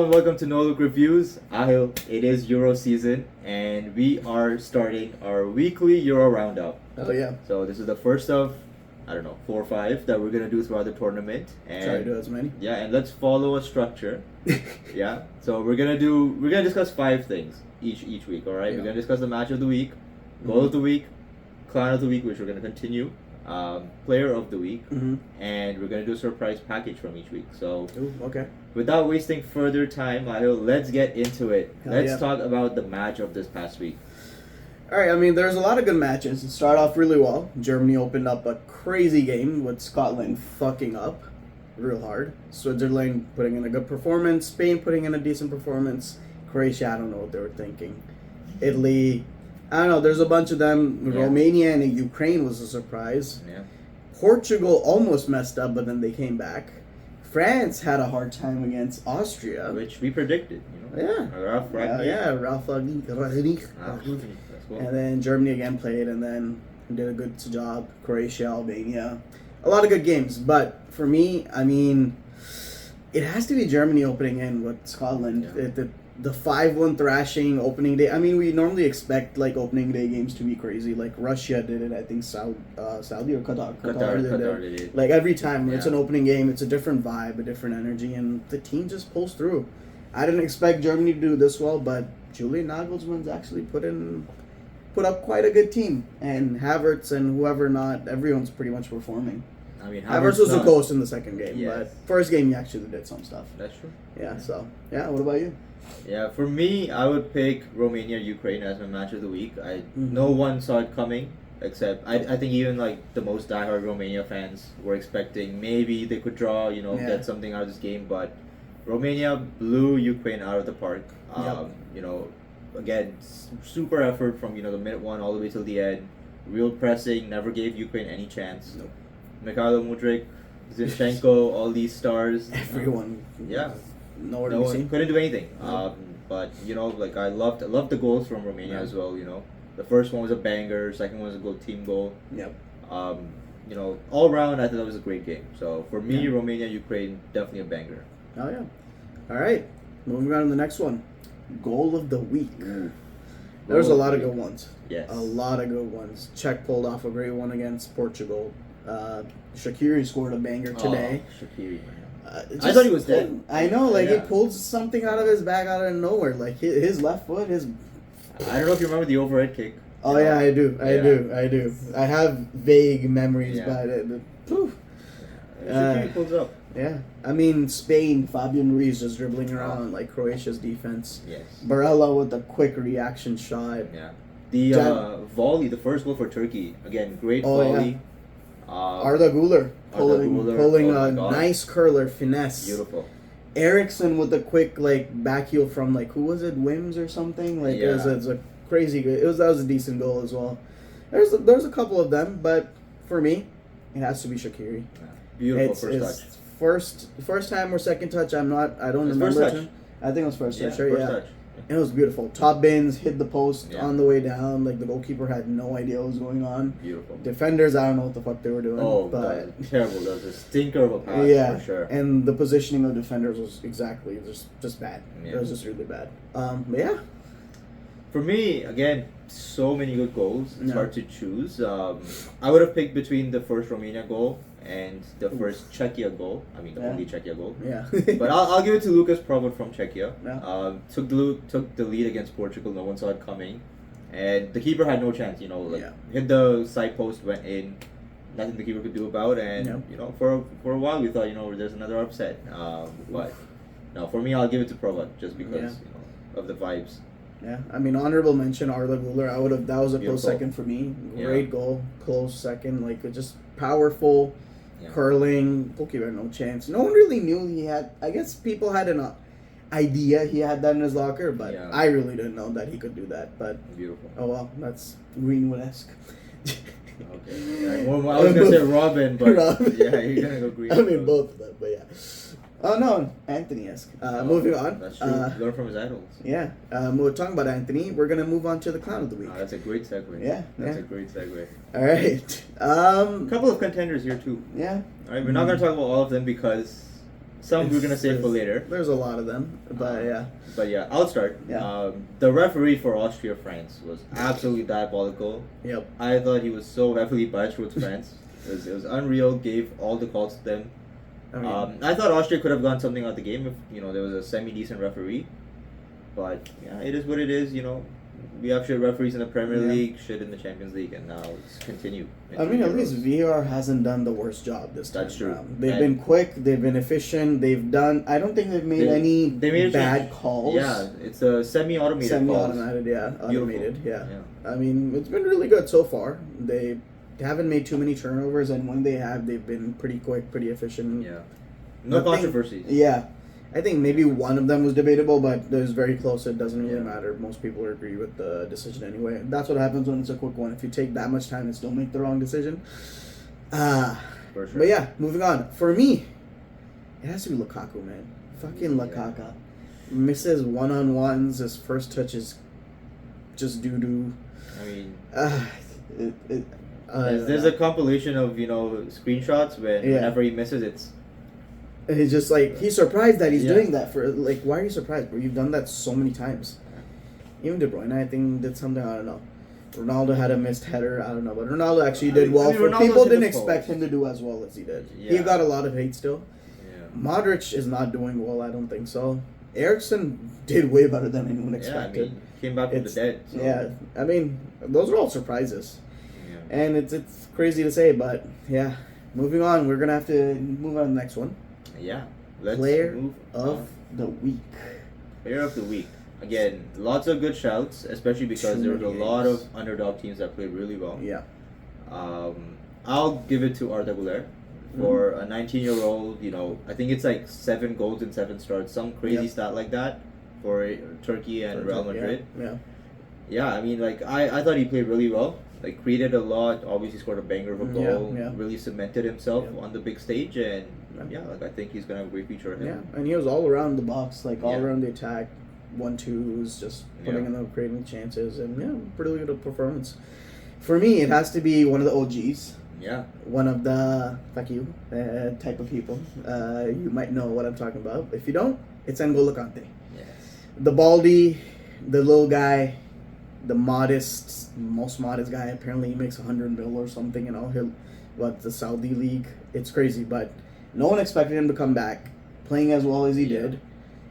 and welcome to NoLook Reviews. Ahil, it is Euro season, and we are starting our weekly Euro roundup. Oh yeah. So this is the first of, 4 or 5 that we're gonna do throughout the tournament. And Try to do as many. yeah, and let's follow a structure. Yeah. So we're gonna discuss 5 things each week. All right. Yeah. We're gonna discuss the match of the week, goal of the week, clown of the week, which we're gonna continue. Player of the week, and we're gonna do a surprise package from each week. So, okay. Without wasting further time, Ahil, let's get into it. Let's yeah. talk about the match of this past week. All right. I mean, there's a lot of good matches. It started off really well. Germany opened up a crazy game with Scotland fucking up real hard. Switzerland putting in a good performance. Spain putting in a decent performance. Croatia, I don't know what they were thinking. Italy, I don't know. There's a bunch of them. Yeah. Romania and Ukraine was a surprise. Yeah. Portugal almost messed up, but then they came back. France had a hard time against Austria. Which we predicted, Yeah. Ralph Ragnick. Yeah, Ralph Ragnick. That's cool. And then Germany again played and then did a good job. Croatia, Albania. A lot of good games. But for me, I mean, it has to be Germany opening in with Scotland. Yeah. The 5-1 thrashing opening day. I mean, we normally expect like opening day games to be crazy. Like Russia did it. I think Saudi or Qatar. Qatar did it. Like every time when it's Yeah. an opening game, it's a different vibe, a different energy, and the team just pulls through. I didn't expect Germany to do this well, but Julian Nagelsmann's actually put up quite a good team, and Havertz and whoever not, everyone's pretty much performing. I mean, Havertz was a ghost in the second game, Yes. but first game he actually did some stuff. That's true. Yeah. So yeah, what about you? Yeah, for me, I would pick Romania Ukraine as my match of the week. No one saw it coming, except I think even like the most diehard Romania fans were expecting maybe they could draw, get something out of this game. But Romania blew Ukraine out of the park. Again, super effort from the minute 1 all the way till the end. Real pressing, never gave Ukraine any chance. Nope. Mikhailo Mudryk, Zinchenko, all these stars. Everyone. Yeah. Nowhere No to be one seen. couldn't do anything. No. But I loved the goals from Romania as well. The first one was a banger. Second one was a good team goal. Yep. All around I thought that was a great game. So for me, Yeah. Romania Ukraine definitely a banger. Oh yeah. All right. Moving on to the next one. Goal of the week. There's a lot of good ones. Yes. A lot of good ones. Czech pulled off a great one against Portugal. Shaqiri scored a banger today. Oh, Shaqiri, man. I thought he was dead. I know, he Yeah. pulled something out of his bag out of nowhere. Like his left foot, I don't know if you remember the overhead kick. Oh yeah, I do. I have vague memories, Yeah. but Shaqiri pulls up. yeah. I mean, Spain, Fabian Ruiz just dribbling around like Croatia's defense. Yes. Barella with a quick reaction shot. Yeah. The volley, the first goal for Turkey. Again, great volley. Arda Güler pulling oh a my God. nice curler finesse. Beautiful. Ericsson with a quick back heel from who was it, Wims or something? It was a crazy good. That was a decent goal as well. There's a couple of them, but for me, it has to be Shaqiri. Yeah. Beautiful It's first touch. First time or second touch. I don't It's remember. first touch. I think it was first touch. Right? First Yeah. touch. It was beautiful. Top bins, hit the post Yeah. on the way down. The goalkeeper had no idea what was going on. Beautiful. Defenders, I don't know what the fuck they were doing. Oh, but that was terrible. That was a stinker of a pass for sure. And the positioning of defenders was just bad. Yeah. It was just really bad. But yeah. For me, again, so many good goals. It's Yeah. hard to choose. I would have picked between the first Romania goal and the first Czechia goal. I mean, the Yeah. only Czechia goal. Yeah. But I'll give it to Lucas Provost from Czechia. Yeah. Took the lead against Portugal. No one saw it coming, and the keeper had no chance. Hit the side post, went in. Nothing the keeper could do about, and for a while we thought there's another upset. But no, for me I'll give it to Provost just because of the vibes. Yeah, I mean, honorable mention Arda Güler. That was a close Beautiful. second for me. Yeah. Great goal, close second. Just powerful, curling. Goalkeeper had no chance. No one really knew he had. I guess people had an idea he had that in his locker, but I really didn't know that he could do that. But Beautiful. oh well, that's Greenwood-esque. Okay. Yeah, well, I was gonna say Robin, but Robin. yeah, you're gonna go green. I mean, both of them, but yeah. Oh no, Anthony-esque. Moving on. That's true. Learn from his idols. Yeah, we're talking about Anthony. We're gonna move on to the clown of the week. That's a great segue. Yeah, That's yeah. a great segue. All right. A couple of contenders here too. Yeah. All right, we're not gonna talk about all of them because Some we're gonna save for later. There's a lot of them, but yeah. But yeah, I'll start. Yeah. The referee for Austria-France was absolutely diabolical. Yep. I thought he was so heavily biased towards France. It was unreal. Gave all the calls to them. I thought Austria could have gone something out the game if there was a semi-decent referee. But yeah, it is what it is. We have shit referees in the Premier League, shit in the Champions League, and now it's continue. I mean, at least VAR hasn't done the worst job this time. That's true. They've been quick. They've been efficient. They've done. I don't think they've made any bad calls. Yeah, it's a semi-automated. Semi-automated, automated. Yeah. I mean, it's been really good so far. They haven't made too many turnovers, and when they have, they've been pretty quick, pretty efficient. Yeah. No controversies. Yeah. I think maybe one of them was debatable, but it was very close. It doesn't really matter. Most people agree with the decision anyway. That's what happens when it's a quick one. If you take that much time and still make the wrong decision. For sure. But yeah, moving on. For me, it has to be Lukaku, man. Fucking Lukaku. Misses one-on-ones. His first touch is just doo-doo. I mean... there's a compilation of, screenshots whenever he misses, it's... And he's just like, he's surprised that he's doing that for, like, why are you surprised, bro? You've done that so many times. Even De Bruyne, I think, did something, I don't know. Ronaldo had a missed header, I don't know. But Ronaldo actually did well. People didn't expect him to do as well as he did. Yeah. He got a lot of hate still. Yeah. Modric is not doing well, I don't think so. Eriksen did way better than anyone expected. Yeah, I mean, came back from the dead. So. Yeah, I mean, those are all surprises. Yeah. And it's crazy to say, but yeah. Moving on, we're going to have to move on to the next one. Yeah. Player of the week. Player of the week. Again, lots of good shouts, especially because there were a lot of underdog teams that played really well. Yeah. I'll give it to Arda Güler for a 19-year-old. I think it's like 7 goals in 7 starts, some crazy stat like that for Turkey and Real Madrid. Yeah. Yeah, I mean, like I thought he played really well. Like created a lot. Obviously scored a banger of a goal. Yeah. Really cemented himself on the big stage, and I think he's gonna have a great future ahead. Yeah, and he was all around the box, like all around the attack, 1-2s, just putting in the creating chances, and pretty good performance. For me, it has to be one of the OGs. Yeah. One of the fuck you type of people. You might know what I'm talking about. If you don't, it's N'Golo Kante. Yes. The baldy, the little guy. The most modest guy. Apparently, he makes 100 mil or something. The Saudi league. It's crazy, but no one expected him to come back, playing as well as he did,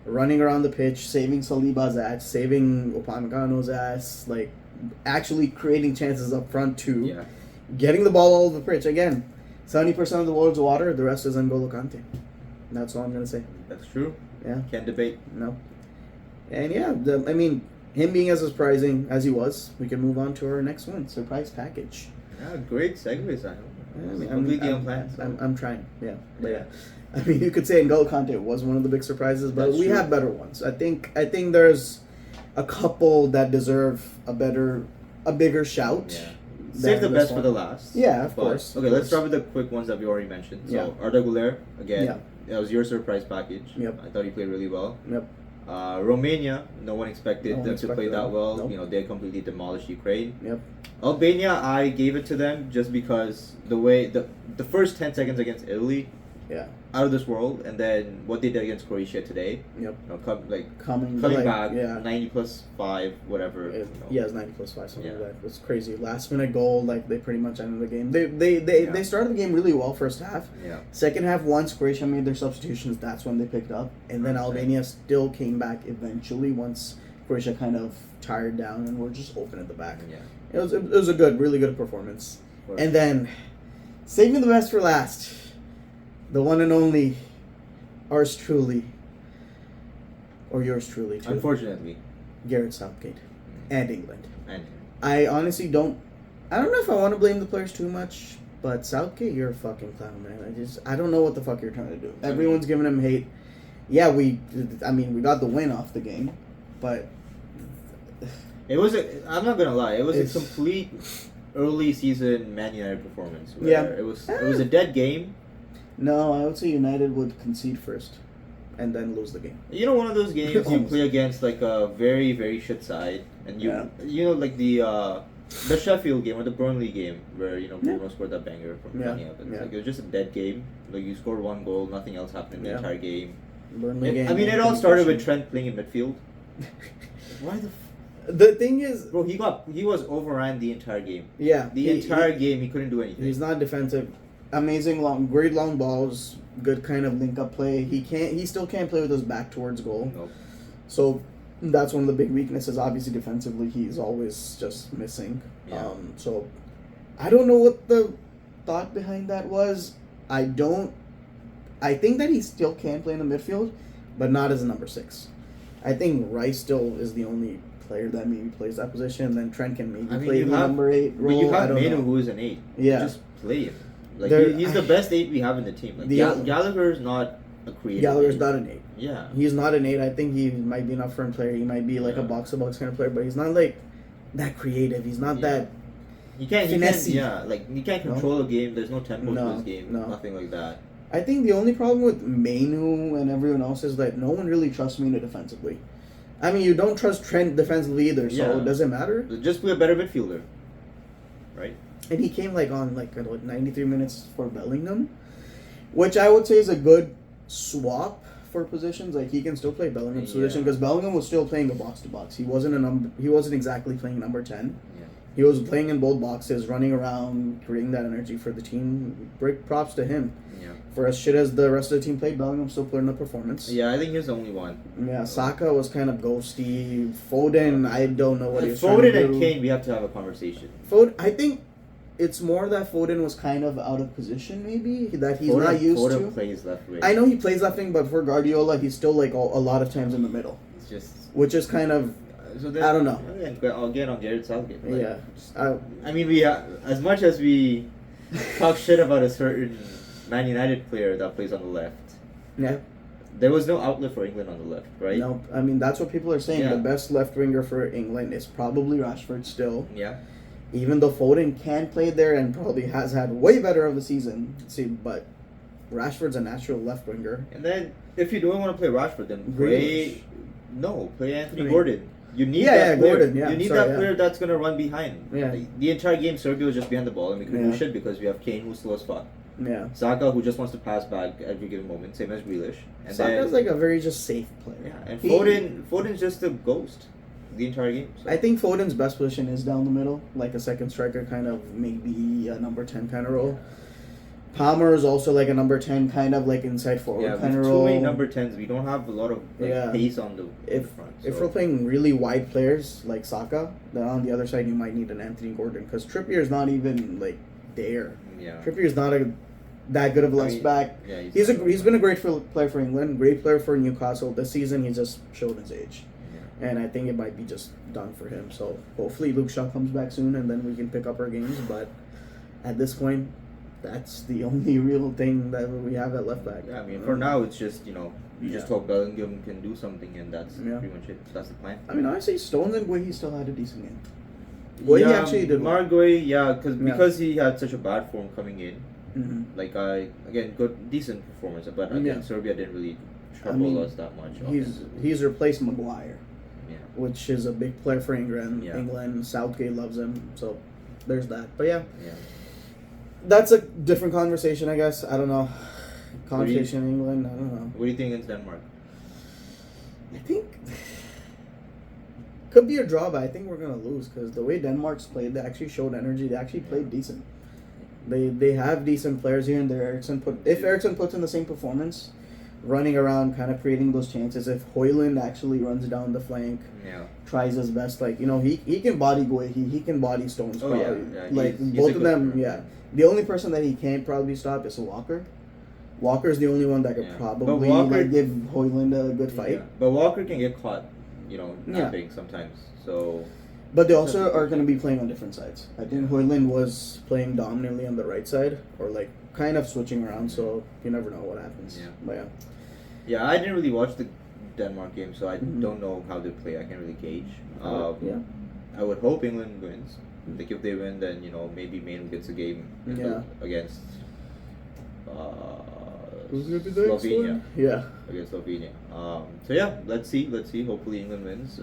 running around the pitch, saving Saliba's ass, saving Upamecano's ass, like actually creating chances up front too, getting the ball all over the pitch. Again, 70% of the world's water. The rest is N'Golo Kante. That's all I'm gonna say. That's true. Yeah. Can't debate. No. And I mean. Him being as surprising as he was, we can move on to our next one, surprise package. Yeah, great segues. Completely unplanned. I'm trying, But I mean, you could say N'Golo Kante was one of the big surprises, but we have better ones. I think there's a couple that deserve a bigger shout. Yeah. Save the best for the last. Yeah, of course. Okay, let's start with the quick ones that we already mentioned. So Arda Güler, again, that was your surprise package. Yep. I thought he played really well. Yep. Romania, no one expected them to play that well. Nope. They completely demolished Ukraine. Yep. Albania, I gave it to them just because the way the first 10 seconds against Italy, out of this world, and then what they did against Croatia today. Yep. Coming back, 90 plus 5, whatever. It's 90 plus 5, something like that. It was crazy. Last minute goal, like they pretty much ended the game. They started the game really well first half. Yeah. Second half, once Croatia made their substitutions, that's when they picked up, and then Albania still came back eventually once Croatia kind of tired down and were just open at the back. Yeah. It was a really good performance. And then, saving the best for last. The one and only, ours truly, or yours truly too. Unfortunately, Gareth Southgate, and England. I honestly don't. I don't know if I want to blame the players too much, but Southgate, you're a fucking clown, man. I don't know what the fuck you're trying to do. Everyone's giving him hate. Yeah, we got the win off the game, but it was I'm not gonna lie, it was a complete early season Man United performance. It was a dead game. No, I would say United would concede first, and then lose the game. One of those games you play against like a very very shit side, and like the the Sheffield game or the Burnley game where Bruno scored that banger from 20 up. Like, it was just a dead game. Like you scored one goal, nothing else happened in the entire game. Burnley game. I mean, it all started with Trent playing in midfield. Why the? The thing is, bro, he was overran the entire game. Yeah, the entire game he couldn't do anything. He's not defensive. Amazing great long balls, good kind of link up play. He still can't play with his back towards goal. Nope. So that's one of the big weaknesses. Obviously, defensively, he's always just missing. Yeah. So I don't know what the thought behind that was. I think that he still can play in the midfield, but not as a number 6. I think Rice still is the only player that maybe plays that position. Then Trent can maybe play the number 8 role. But you have Manu, who is an 8. Yeah. Just play him. Like he's the best 8 we have in the team. Like Gallagher's not a creative. Gallagher's not an 8. Yeah. He's not an 8. I think he might be an upfront player. He might be like a box-to-box kind of player, but he's not like that creative. He's not that. He can't control a game. There's no tempo to his game. Nothing like that. I think the only problem with Manu and everyone else is that no one really trusts Manu defensively. I mean, you don't trust Trent defensively either, so does it matter? Just be a better midfielder, right? And he came on 93 minutes for Bellingham, which I would say is a good swap for positions. Like he can still play Bellingham's position because Bellingham was still playing a box to box. He wasn't exactly playing number 10. Yeah. He was playing in both boxes, running around, creating that energy for the team. Big props to him. Yeah. For as shit as the rest of the team played, Bellingham still put in a performance. Yeah, I think he's the only one. Yeah, Saka was kind of ghosty. Foden, I don't know what he was trying to do. Foden and Kane, we have to have a conversation. I think it's more that Foden was kind of out of position, maybe, that he's not used to. Foden plays left wing. I know he plays left wing, but for Guardiola, he's still a lot of times in the middle. It's just... Which is kind of... So then, I don't know. I'll get on Gareth Southgate. I mean, as much as we talk shit about a certain Man United player that plays on the left. Yeah. There was no outlet for England on the left, right? No, I mean, that's what people are saying. Yeah. The best left winger for England is probably Rashford still. Yeah. Even though Foden can play there and probably has had way better of the season. But Rashford's a natural left winger. And then, if you don't want to play Rashford, then play Anthony Gordon. You need that player. Gordon, yeah. You need that player that's going to run behind. Yeah. The entire game, Serbia was just behind the ball, and we couldn't do shit because we have Kane, who's slow as fuck. Yeah. Saka, who just wants to pass back every given moment, same as Grealish. And Saka's a very just safe player. Yeah, and Foden's just a ghost the entire game. So. I think Foden's best position is down the middle, like a second striker, kind of maybe a number 10 kind of role. Palmer is also like a number 10, kind of like inside forward kind of role. Too many number 10s. We don't have a lot of pace on the front. So. If we're playing really wide players like Saka, then on the other side you might need an Anthony Gordon because Trippier is not even there. Yeah. Trippier is not that good of a left back. Yeah, he's been a great player for England, great player for Newcastle. This season he just showed his age. Yeah. And I think it might be just done for him. So hopefully Luke Shaw comes back soon and then we can pick up our games. But at this point, that's the only real thing that we have at left back. Yeah, I mean, for now it's just, you just hope Bellingham can do something and that's pretty much it. That's the plan. I mean, honestly, Stones and Guehi still had a decent game. Guehi actually did well. Because he had such a bad form coming in. Mm-hmm. Good, decent performance, but again, Serbia didn't really trouble us that much. He's replaced Maguire, which is a big player for England. Yeah. England, Southgate loves him, so there's that. But that's a different conversation, I guess. I don't know. Conversation in England, I don't know. What do you think against Denmark? I think could be a draw, but I think we're gonna lose because the way Denmark's played, they actually showed energy. They actually played decent. They have decent players here and there. If Eriksson puts in the same performance, running around, kind of creating those chances. If Højlund actually runs down the flank, tries his best, he can body Guehi, he can body Stones. Oh probably. He's both of them. Player. Yeah, the only person that he can't probably stop is Walker. Walker's the only one that could probably give Højlund a good fight. Yeah. But Walker can get caught, napping sometimes. So. But they also are going to be playing on different sides. I think Højlund was playing dominantly on the right side, or kind of switching around. So you never know what happens. Yeah. But yeah, I didn't really watch the Denmark game, so I don't know how they play. I can't really gauge. I would hope England wins. If they win, then maybe Maine gets a game against Who's gonna be the next Slovenia. one? Yeah. Against Slovenia. So yeah, let's see. Hopefully England wins.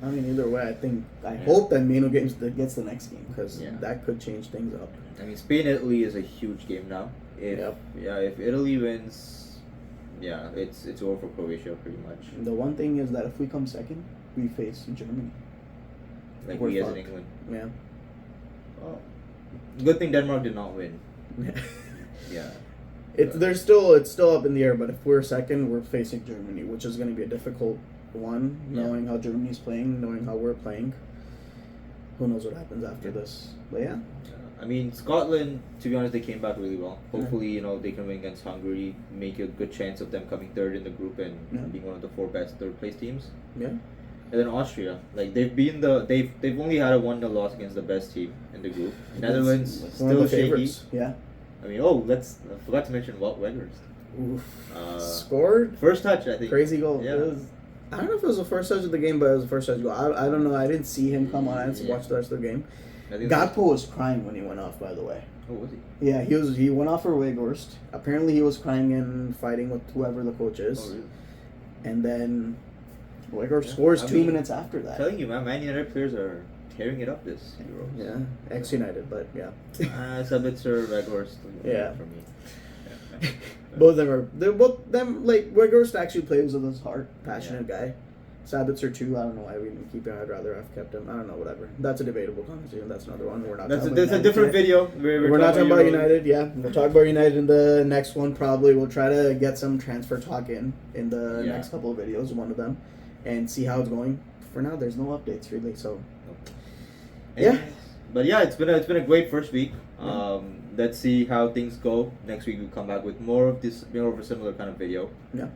I mean, either way, I hope that Mino gets the next game because that could change things up. I mean, Spain-Italy is a huge game now. If Italy wins, it's over for Croatia pretty much. The one thing is that if we come second, we face Germany. Like we as in England. Yeah. Oh. Good thing Denmark did not win. Yeah. It's still up in the air, but if we're second, we're facing Germany, which is going to be a difficult one, knowing how Germany's playing, knowing how we're playing. Who knows what happens after this? But yeah. I mean, Scotland, to be honest, they came back really well. Hopefully, they can win against Hungary, make a good chance of them coming third in the group and being one of the 4 best third place teams. Yeah. And then Austria, like they've only had a 1-0 loss against the best team in the group. Netherlands still shaky. Yeah. I mean, I forgot to mention Wout Weghorst. Scored first touch, I think. Crazy goal. Yeah. I don't know if it was the first touch of the game, but it was the first touch goal. I don't know. I didn't see him come on. I didn't watch the rest of the game. Gakpo was crying when he went off, by the way. Oh, was he? Yeah, he went off for Weghorst. Apparently, he was crying and fighting with whoever the coach is. Oh, really? And then Weghorst scores 2 minutes after that. I'm telling you, Man United players are tearing it up this Euros. Yeah, ex-United, but yeah. Sabitzer, Weghorst. Yeah. For me. Yeah. Both of them like Weghorst actually plays with his heart, passionate guy. Sabitzer too. I don't know why we didn't keep him. I'd rather have kept him. I don't know. Whatever. That's a debatable conversation. That's another one. We're not. That's a different video. We're not talking about United. Yeah, we'll talk about United in the next one. Probably we'll try to get some transfer talk in the next couple of videos. One of them, and see how it's going. For now, there's no updates really. So. Yeah. But yeah, it's been a great first week. Let's see how things go. Next week we'll come back with more of a similar kind of video. Yeah.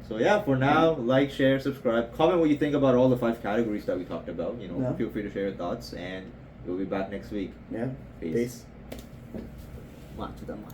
So yeah, for now, like, share, subscribe, comment what you think about all the 5 categories that we talked about. Feel free to share your thoughts, and we'll be back next week. Yeah. Peace. Watch them.